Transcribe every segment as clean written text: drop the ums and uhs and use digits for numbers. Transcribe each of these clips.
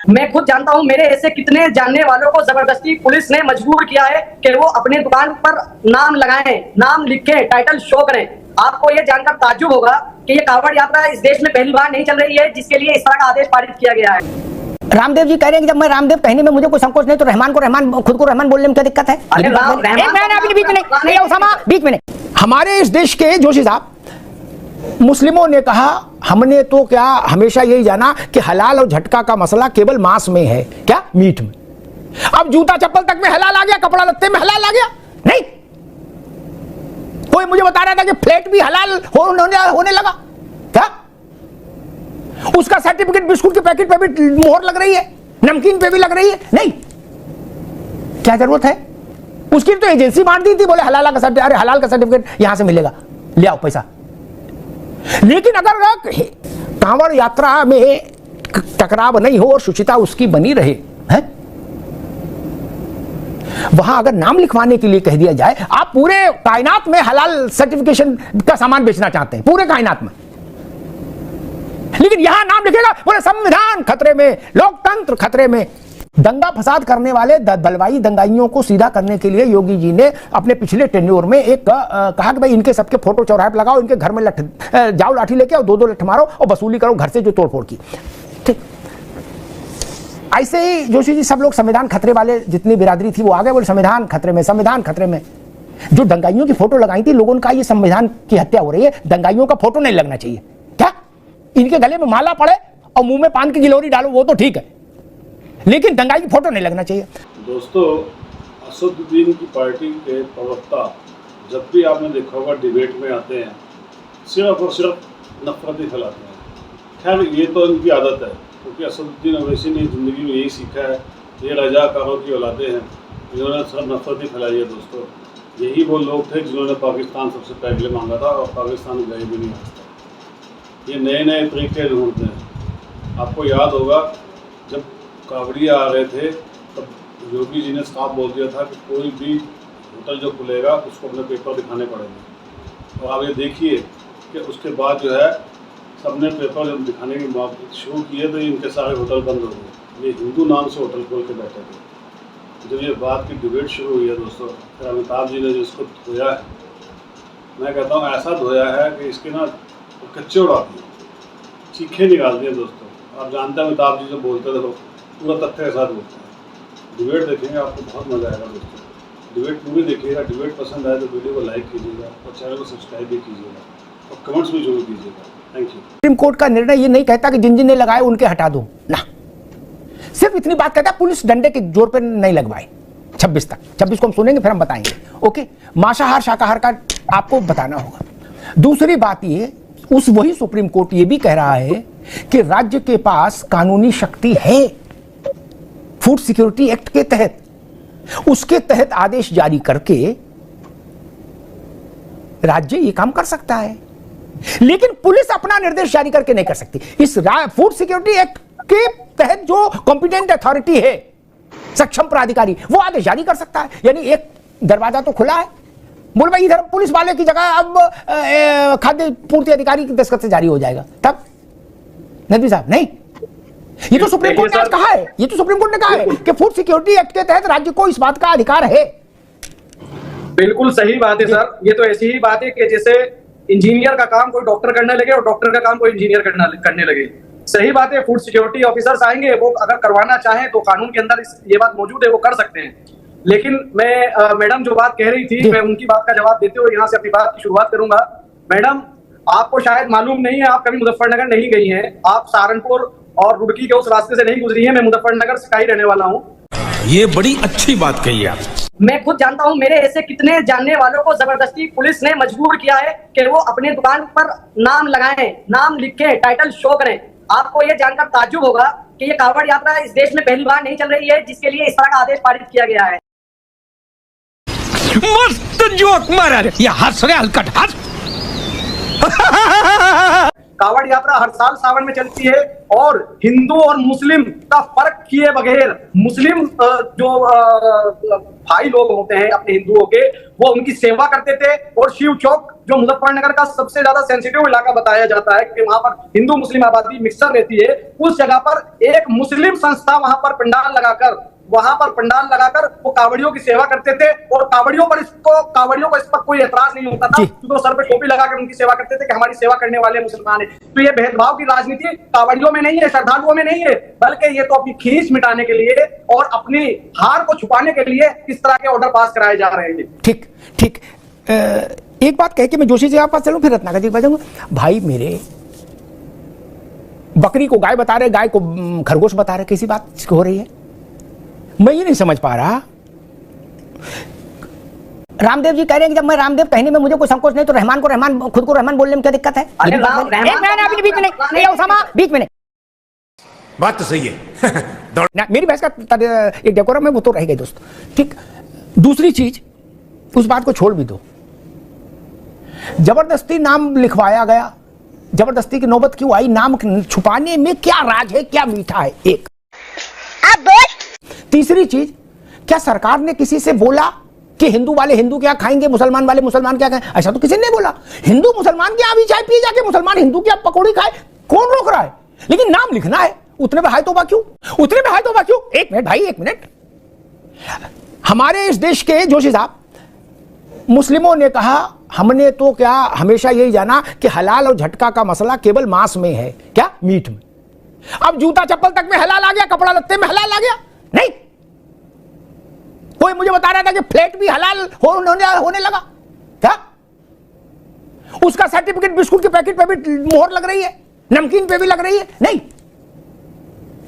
मैं खुद जानता हूं, मेरे ऐसे कितने जानने वालों को जबरदस्ती पुलिस ने मजबूर किया है कि वो अपने दुकान पर नाम लगाएं, नाम लिखें, टाइटल शो करें। आपको ये जानकर ताज्जुब होगा कि ये कांवड़ यात्रा इस देश में पहली बार नहीं चल रही है जिसके लिए इस तरह का आदेश पारित किया गया है। रामदेव जी कह रहे हैं कि जब मैं रामदेव कहने में मुझे कोई संकोच नहीं, तो रहमान को रहमान, खुद को रहमान बोलने में क्या दिक्कत है? बीच में नहीं। हमारे इस देश के जोशी साहब, मुस्लिमों ने कहा हमने तो क्या हमेशा यही जाना कि हलाल और झटका का मसला केवल मांस में है, क्या मीट में। अब जूता चप्पल तक में हलाल आ गया, कपड़ा लत्ते में हलाल आ गया। नहीं, कोई मुझे बता रहा था कि फ्लैट भी हलाल होने लगा। क्या उसका सर्टिफिकेट बिस्कुट के पैकेट पे भी मोहर लग रही है, नमकीन पे भी लग रही है? नहीं, क्या जरूरत है उसकी? तो एजेंसी बांट दी थी, बोले हलाल का सर्टिफिकेट, अरे हलाल का सर्टिफिकेट यहां से मिलेगा, ले आओ पैसा। लेकिन अगर कांवड़ यात्रा में टकराव नहीं हो और शुचिता उसकी बनी रहे, है? वहां अगर नाम लिखवाने के लिए कह दिया जाए, आप पूरे कायनात में हलाल सर्टिफिकेशन का सामान बेचना चाहते हैं, पूरे कायनात में, लेकिन यहां नाम लिखेगा, बोले संविधान खतरे में, लोकतंत्र खतरे में। दंगा फसाद करने वाले बलवाई दंगाइयों को सीधा करने के लिए योगी जी ने अपने पिछले टेन्योर में एक कहा कि भाई इनके सबके फोटो चौराहे पर लगाओ, इनके घर में जाओ लाठी लेके और दो लठ मारो और वसूली करो घर से जो तोड़फोड़ की। ठीक, ऐसे ही जोशी जी सब लोग संविधान खतरे वाले जितनी बिरादरी थी वो आ गए, बोले संविधान खतरे में, संविधान खतरे में। जो दंगाइयों की फोटो लगाई थी लोगों का, ये संविधान की हत्या हो रही है, दंगाइयों का फोटो नहीं लगना चाहिए। क्या इनके गले में माला पड़े और मुंह में पान की गिलोरी डालो वो तो ठीक है, लेकिन दंगाई की फोटो नहीं लगना चाहिए। दोस्तों, असदुद्दीन की पार्टी के प्रवक्ता जब भी आपने देखा होगा डिबेट में आते हैं, सिर्फ और सिर्फ नफरत ही फैलाते हैं। खैर ये तो इनकी आदत है, क्योंकि असदुद्दीन अवैसी ने ज़िंदगी में यही सीखा है, ये रजाकारों की औलादे हैं, इन्होंने सब नफरत ही फैलाई है। दोस्तों, यही वो लोग थे जिन्होंने पाकिस्तान सबसे पहले मांगा था और पाकिस्तान गए भी नहीं आज तक। ये नए नए तरीके ढूंढते हैं। आपको याद होगा जब कावड़िया आ रहे थे तब योगी जी ने साफ बोल दिया था कि कोई भी होटल जो खुलेगा उसको अपने पेपर दिखाने पड़ेंगे। और आप ये देखिए कि उसके बाद जो है सबने पेपर जब दिखाने की बात शुरू किए तो इनके सारे होटल बंद हो गए। ये हिंदू नाम से होटल खोल के बैठे थे। जब ये बात की डिबेट शुरू हुई है दोस्तों, फिर अमिताभ जी ने जो इसको धोया है, मैं कहता हूँ ऐसा धोया है कि इसके ना कच्चे उड़ा दिए, चीखे निकाल दिए। दोस्तों, आप जानते हैं अमिताभ जी जो बोलते थे पूरा तथ्य के साथ बोलते हैं। डिबेट देखेंगे आपको बहुत मज़ा आएगा दोस्तों, डिबेट पूरी देखिएगा। डिबेट पसंद आए तो वीडियो को लाइक कीजिएगा और चैनल को सब्सक्राइब भी कीजिएगा और कमेंट्स भी जरूर कीजिएगा। Thank you. सुप्रीम कोर्ट का निर्णय ये नहीं कहता कि जिन जिन ने लगाए उनके हटा दो ना, सिर्फ इतनी बात कहता है पुलिस डंडे के जोर पर नहीं लगवाए 26 तक। 26 को हम सुनेंगे फिर हम बताएंगे। ओके, मांसाहार शाकाहार का आपको बताना होगा। दूसरी बात ये, उस वही सुप्रीम कोर्ट ये भी कह रहा है कि राज्य के पास कानूनी शक्ति है फूड सिक्योरिटी एक्ट के तहत, उसके तहत आदेश जारी करके राज्य ये काम कर सकता है, लेकिन पुलिस अपना निर्देश जारी करके नहीं कर सकती। इस फूड सिक्योरिटी एक्ट के तहत जो कॉम्पिटेंट अथॉरिटी है, सक्षम प्राधिकारी, वो आदेश जारी कर सकता है। यानी एक दरवाजा तो खुला है, बोल भाई इधर पुलिस वाले की जगह अब खाद्य पूर्ति अधिकारी की दस्तखत से जारी हो जाएगा। तब नदवी साहब नहीं, ये तो सुप्रीम कोर्ट ने आज कहा है, ये तो सुप्रीम कोर्ट ने कहा है कि फूड सिक्योरिटी एक्ट के तहत राज्य को इस बात का अधिकार है। बिल्कुल सही बात है सर। ये तो ऐसी ही बात है कि जैसे इंजीनियर का काम कोई डॉक्टर करने लगे और डॉक्टर का काम कोई इंजीनियर करने लगे। सही बात है, फूड सिक्योरिटी ऑफिसर्स आएंगे, वो अगर करवाना चाहें तो कानून के अंदर ये बात मौजूद है, वो कर सकते हैं। लेकिन मैं मैडम जो बात कह रही थी, मैं उनकी बात का जवाब देते हुए यहाँ से अपनी बात की शुरुआत करूंगा। मैडम, आपको शायद मालूम नहीं है, आप कभी मुजफ्फरनगर नहीं गई हैं, आप सहारनपुर और रुड़की के उस रास्ते से नहीं गुजरी है। मैं मुजफ्फरनगर से का ही रहने वाला हूँ। ये बड़ी अच्छी बात कही आप। मैं खुद जानता हूं, मेरे ऐसे कितने जानने वालों को जबरदस्ती पुलिस ने मजबूर किया है कि वो अपने दुकान पर नाम लगाएं, नाम लिखें, टाइटल शो करें। आपको ये जानकर ताज्जुब होगा कि ये कांवड़ यात्रा इस देश में पहली बार नहीं चल रही है जिसके लिए इस तरह का आदेश पारित किया गया है। मस्त जोक मारा रे, ये हंस रहे हलकट हंस। कांवड़ यात्रा हर साल सावन में चलती है और हिंदू और मुस्लिम का फर्क किए बगैर, मुस्लिम जो भाई लोग होते हैं अपने हिंदुओं के, वो उनकी सेवा करते थे और शिव चौक जो मुजफ्फरनगर का सबसे ज्यादा सेंसिटिव इलाका बताया जाता है कि वहां पर हिंदू मुस्लिम आबादी मिक्सर रहती है, उस जगह पर एक मुस्लिम संस्था वहां पर पंडाल लगाकर वो कावड़ियों की सेवा करते थे, और कावड़ियों को इस पर कोई एतराज नहीं होता था, क्योंकि वो सर पे टोपी लगाकर उनकी सेवा करते थे कि हमारी सेवा करने वाले मुसलमान है। तो ये भेदभाव की राजनीति कावड़ियों में नहीं है, श्रद्धालुओं में नहीं है, बल्कि ये तो अपनी खींच मिटाने के लिए और अपनी हार को छुपाने के लिए इस तरह के ऑर्डर पास कराए जा रहे हैं। ठीक ठीक। एक बात कह के मैं जोशी जी के पास चलूं, फिर रत्नाकर जी के पास जाऊंगा। भाई मेरे, बकरी को गाय बता रहे, गाय को खरगोश बता रहे, किसी बात हो रही है? मैं ये नहीं समझ पा रहा। रामदेव जी कह रहे हैं कि जब मैं रामदेव कहने में मुझे कोई संकोच नहीं, तो रहमान को रहमान, खुद को रहमान बोलने में क्या दिक्कत है? बीच में नहीं, उसामा बीच में नहीं। बात तो सही है। मेरी बहस का एक डेकोरम है, वो तो रह गई दोस्त। ठीक। दूसरी चीज, उस बात को छोड़ भी दो, जबरदस्ती नाम लिखवाया गया, जबरदस्ती की नौबत क्यों आई? नाम छुपाने में क्या राज है, क्या मीठा है? एक अब तीसरी चीज, क्या सरकार ने किसी से बोला कि हिंदू वाले हिंदू क्या खाएंगे, मुसलमान वाले मुसलमान क्या खाएं? ऐसा तो किसी ने बोला। हिंदू मुसलमान की अभी चाय पिए जाके, मुसलमान हिंदू की आप पकौड़ी खाए, कौन रोक रहा है? लेकिन नाम लिखना है, उतने में हाय तौबा क्यों? उतने में हाय तौबा क्यों? एक मिनट भाई, एक मिनट। हमारे इस देश के जोशी साहब, मुस्लिमों ने कहा हमने तो क्या हमेशा यही जाना कि हलाल और झटका का मसला केवल मांस में है, क्या मीट में। अब जूता चप्पल तक में हलाल आ गया, कपड़ा लत्ते में हलाल आ गया। नहीं, कोई मुझे बता रहा था कि फ्लैट भी हलाल होने लगा, क्या? उसका सर्टिफिकेट बिस्कुट के पैकेट पे भी मोहर लग रही है, नमकीन पे भी लग रही है। नहीं,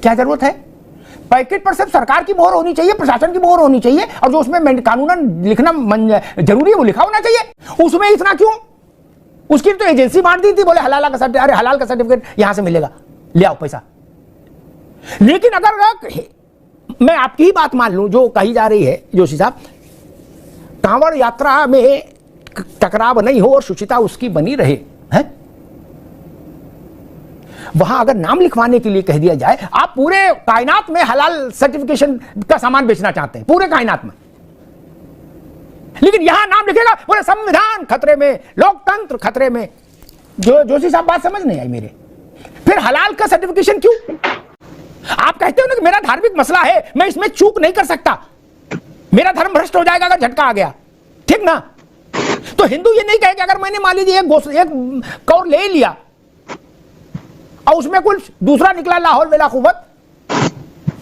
क्या जरूरत है? पैकेट पर सिर्फ सरकार की मोहर होनी चाहिए, प्रशासन की मोहर होनी चाहिए, और जो उसमें कानूनन लिखना जरूरी है वो लिखा होना चाहिए। उसमें इतना क्यों? उसकी तो एजेंसी बांट दी थी, बोले हलाल का सर्टिफिकेट, अरे हलाल का सर्टिफिकेट यहां से मिलेगा, ले आओ पैसा। लेकिन अगर मैं आपकी ही बात मान लूं जो कही जा रही है जोशी साहब, कांवड़ यात्रा में टकराव नहीं हो और शुचिता उसकी बनी रहे, है? वहां अगर नाम लिखवाने के लिए कह दिया जाए, आप पूरे कायनात में हलाल सर्टिफिकेशन का सामान बेचना चाहते हैं, पूरे कायनात में, लेकिन यहां नाम लिखेगा, पूरे संविधान खतरे में, लोकतंत्र खतरे में। जोशी साहब बात समझ नहीं आई मेरे। फिर हलाल का सर्टिफिकेशन क्यों? आप कहते हो ना कि मेरा धार्मिक मसला है, मैं इसमें चूक नहीं कर सकता, मेरा धर्म भ्रष्ट हो जाएगा अगर झटका आ गया, ठीक ना? तो हिंदू ये नहीं कहेगा अगर मैंने मान लीजिए एक कौर ले लिया और उसमें कुछ दूसरा निकला लाहौल वेला कुव्वत,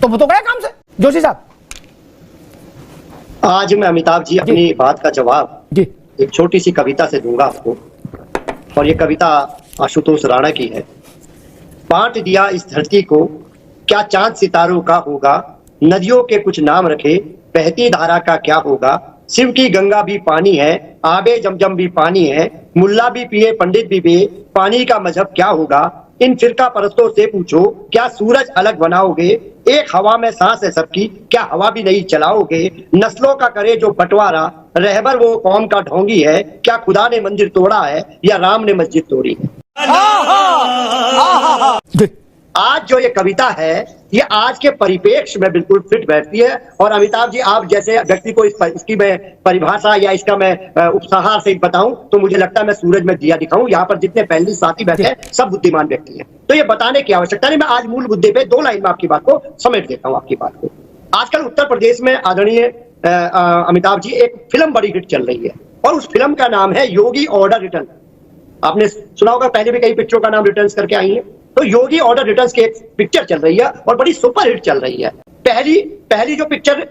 तो वो तो गया काम से। जोशी साहब, आज मैं अमिताभ जी अपनी बात का जवाब जी एक छोटी सी कविता से दूंगा आपको, और ये कविता आशुतोष राणा की है। बांट दिया इस धरती को, क्या चांद सितारों का होगा, नदियों के कुछ नाम रखे, बहती धारा का क्या होगा, शिव की गंगा भी पानी है, आबे जमजम भी पानी है, मुल्ला भी पिए पंडित भी पिए, पानी का मजहब क्या होगा, इन फिरका परस्तों से पूछो, क्या सूरज अलग बनाओगे, एक हवा में सांस है सबकी, क्या हवा भी नहीं चलाओगे, नस्लों का करे जो बंटवारा, रहबर वो कौम का ढोंगी है, क्या खुदा ने मंदिर तोड़ा है या राम ने मस्जिद तोड़ी है। आज जो ये कविता है, ये आज के परिप्रेक्ष्य में बिल्कुल फिट बैठती है। और अमिताभ जी, आप जैसे व्यक्ति को इसकी मैं परिभाषा या इसका मैं उपसंहार से बताऊं, तो मुझे लगता है मैं सूरज में दिया दिखाऊं। यहाँ पर जितने पहले साथी बैठे हैं सब बुद्धिमान व्यक्ति हैं, तो ये बताने की आवश्यकता नहीं। मैं आज मूल मुद्दे पे 2 लाइन में आपकी बात को समेट देता हूँ। आपकी बात को, आजकल उत्तर प्रदेश में आदरणीय अमिताभ जी एक फिल्म बड़ी हिट चल रही है, और उस फिल्म का नाम है योगी ऑर्डर रिटर्न। आपने सुना होगा, पहले भी कई पिक्चरों का नाम रिटर्न्स करके आई है। तो योगी ऑर्डर रिटर्न्स की एक पिक्चर चल रही है और बड़ी सुपर हिट चल रही है। पहली जो पिक्चर,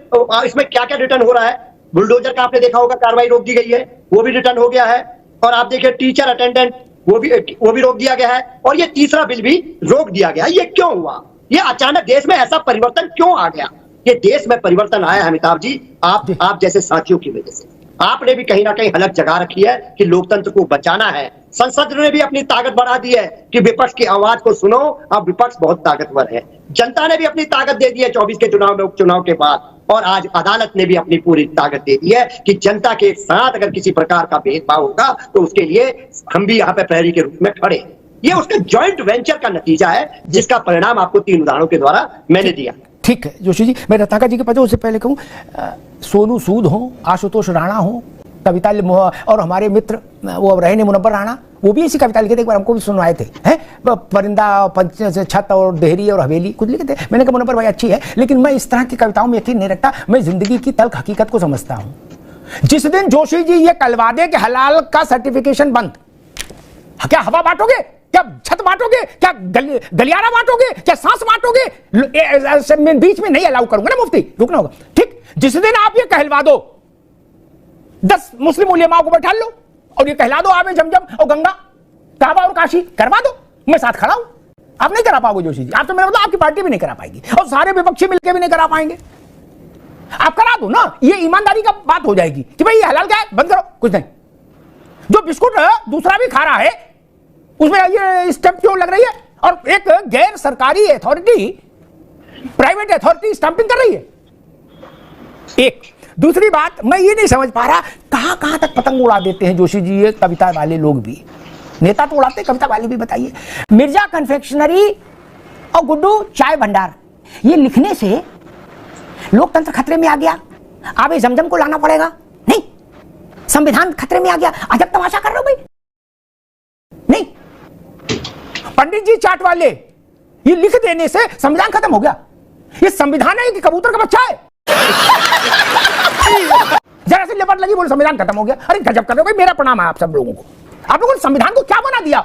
इसमें क्या क्या रिटर्न हो रहा है, बुलडोजर का आपने देखा होगा, कार्रवाई रोक दी गई है, वो भी रिटर्न हो गया है। और आप देखिए टीचर अटेंडेंट, वो भी रोक दिया गया है, और ये तीसरा बिल भी रोक दिया गया। ये क्यों हुआ? ये अचानक देश में ऐसा परिवर्तन क्यों आ गया? ये देश में परिवर्तन आया है अमिताभ जी आप जैसे साथियों की वजह से। आपने भी कहीं ना कहीं हलक जगा रखी है कि लोकतंत्र को बचाना है। संसद ने भी अपनी ताकत बढ़ा दी है कि विपक्ष की आवाज को सुनो, अब विपक्ष बहुत ताकतवर है। जनता ने भी अपनी ताकत दे दी है 24 के चुनाव में, उपचुनाव के बाद। और आज अदालत ने भी अपनी पूरी ताकत दे दी है कि जनता के साथ अगर किसी प्रकार का भेदभाव होगा तो उसके लिए हम भी यहाँ पे प्रहरी के रूप में खड़े। ये उसके ज्वाइंट वेंचर का नतीजा है, जिसका परिणाम आपको 3 उदाहरणों के द्वारा मैंने दिया। ठीक है जोशी जी, मैं रत्नाकर जी के पास उससे पहले कहूं, सोनू सूद हो, आशुतोष राणा हो, कविता और हमारे मित्र वो रहे ने मुनव्वर राणा, वो भी ऐसी कविता लिखे थे, एक बार हमको भी सुनवाए थे, हैं परिंदा छत और देहरी और हवेली कुछ लिखे थे। मैंने कहा मुनव्वर भाई अच्छी है, लेकिन मैं इस तरह की कविताओं में यकीन नहीं रखता, मैं जिंदगी की तल्ख हकीकत को समझता हूं। जिस दिन जोशी जी ये कहलवा दे कि हलाल का सर्टिफिकेशन बंद, क्या हवा बांटोगे, क्या छत बांटोगे, क्या गलियारा बांटोगे, क्या सांस बांटोगे, बीच में नहीं अलाउ करूंगा ना मुफ्ती, रुकना होगा, ठीक। जिस दिन आप ये कहलवा दो, 10 मुस्लिम उलेमाओं को बैठा लो और ये कहला दो आबे जमजम और गंगा, काबा और काशी करवा दो, मैं साथ खड़ा हूं। आप नहीं करा पाओगे जोशी जी, आप तो मेरा मतलब आपकी पार्टी भी नहीं करा पाएगी और सारे विपक्षी मिलकर भी नहीं करा पाएंगे। आप करा दो ना, ये ईमानदारी का बात हो जाएगी कि भाई ये हलाल क्या है, बंद करो, कुछ नहीं। जो बिस्कुट दूसरा भी खा रहा है उसमें ये स्टैंप क्यों लग रही है, और एक गैर सरकारी अथॉरिटी, प्राइवेट अथॉरिटी स्टैंपिंग कर रही है। एक दूसरी बात, मैं ये नहीं समझ पा रहा कहां तक पतंग उड़ा देते हैं जोशी जी ये कविता वाले लोग भी, नेता तो उड़ाते, कविता वाले भी। बताइए, मिर्जा कन्फेक्शनरी और गुड्डू चाय भंडार, ये लिखने से लोकतंत्र खतरे में आ गया, आबे जमजम को लाना पड़ेगा, नहीं संविधान खतरे में आ गया, अजब तमाशा कर रहे हो भाई, नहीं। पंडित जी चाट वाले, ये लिख देने से संविधान खत्म हो गया, ये संविधान है कि कबूतर का बच्चा है? जरा से लिपट लगी बोले संविधान खत्म हो गया, अरे गजब कर रहे हो भाई, मेरा प्रणाम है आप सब लोगों को। आप लोगों ने संविधान को क्या बना दिया?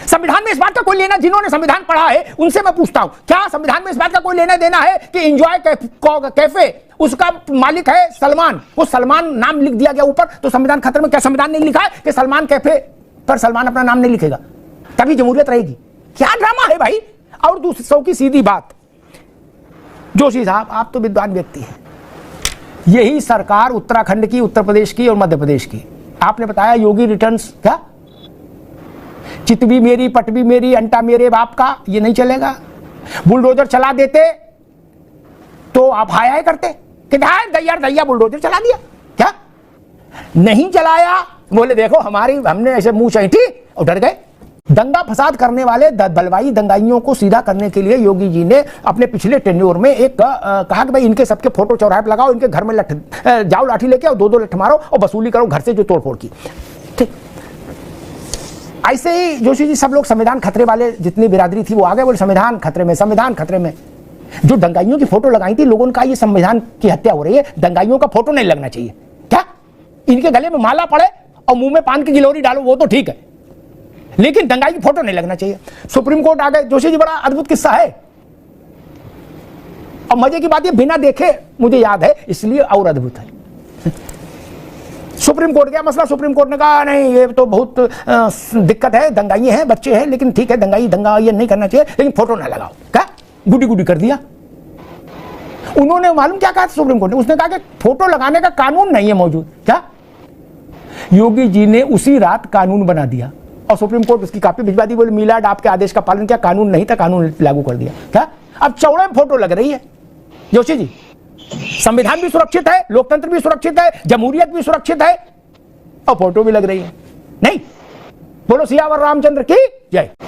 संविधान में इस बात का कोई लेना, जिन्होंने संविधान पढ़ा है उनसे मैं पूछता हूं, क्या संविधान में इस बात का कोई लेना देना है कि एंजॉय कैफे उसका मालिक है सलमान, वो सलमान नाम लिख दिया गया ऊपर तो संविधान खतरे में? क्या संविधान नहीं लिखा है कि सलमान कैफे पर सलमान अपना नाम नहीं लिखेगा तभी जमहूरियत रहेगी? क्या ड्रामा है भाई। और दूसरों की सीधी बात, जोशी साहब आप तो विद्वान व्यक्ति हैं, यही सरकार उत्तराखंड की, उत्तर प्रदेश की और मध्य प्रदेश की, आपने बताया योगी रिटर्न्स, क्या चितवी मेरी पटवी मेरी अंटा मेरे बाप का, ये नहीं चलेगा। बुलडोजर चला देते तो आप हाय करते कि दैया बुलडोजर चला दिया, क्या नहीं चलाया, बोले देखो हमने ऐसे मुंह चैठी और डर गए। दंगा फसाद करने वाले दलवाई दंगाइयों को सीधा करने के लिए योगी जी ने अपने पिछले टेन्योर में एक कहा कि भाई इनके सबके फोटो चौराहे पर लगाओ, इनके घर में जाओ लाठी लेके और 2-2 लठ मारो और वसूली करो घर से जो तोड़फोड़ की, ठीक। ऐसे ही जोशी जी सब लोग संविधान खतरे वाले जितनी बिरादरी थी वो आ गए, बोले संविधान खतरे में, संविधान खतरे में। जो दंगाइयों की फोटो लगाई थी लोगों ने कहा ये संविधान की हत्या हो रही है, दंगाइयों का फोटो नहीं लगना चाहिए, क्या इनके गले में माला पड़े और मुंह में पान की गिलोरी डालो वो तो ठीक है, लेकिन दंगाई की फोटो नहीं लगना चाहिए। सुप्रीम कोर्ट आ गए, जोशी जी बड़ा अद्भुत किस्सा है और मजे की बात ये बिना देखे मुझे याद है इसलिए और अद्भुत है। सुप्रीम कोर्ट गया मसला, सुप्रीम कोर्ट ने कहा नहीं ये तो बहुत दिक्कत है, दंगाई हैं बच्चे हैं, लेकिन ठीक है दंगा ये नहीं करना चाहिए, लेकिन फोटो ना लगाओ, क्या गुडी कर दिया। उन्होंने मालूम क्या कहा सुप्रीम कोर्ट ने, उसने कहा कि फोटो लगाने का कानून नहीं है मौजूद, क्या योगी जी ने उसी रात कानून बना दिया और सुप्रीम कोर्ट उसकी कॉपी भिजवा दी, बोले मिलाड आपके आदेश का पालन किया, कानून नहीं था, कानून लागू कर दिया, क्या अब चौड़े में फोटो लग रही है। जोशी जी संविधान भी सुरक्षित है, लोकतंत्र भी सुरक्षित है, जमहूरियत भी सुरक्षित है और फोटो भी लग रही है, नहीं। बोलो सियावर रामचंद्र की जय।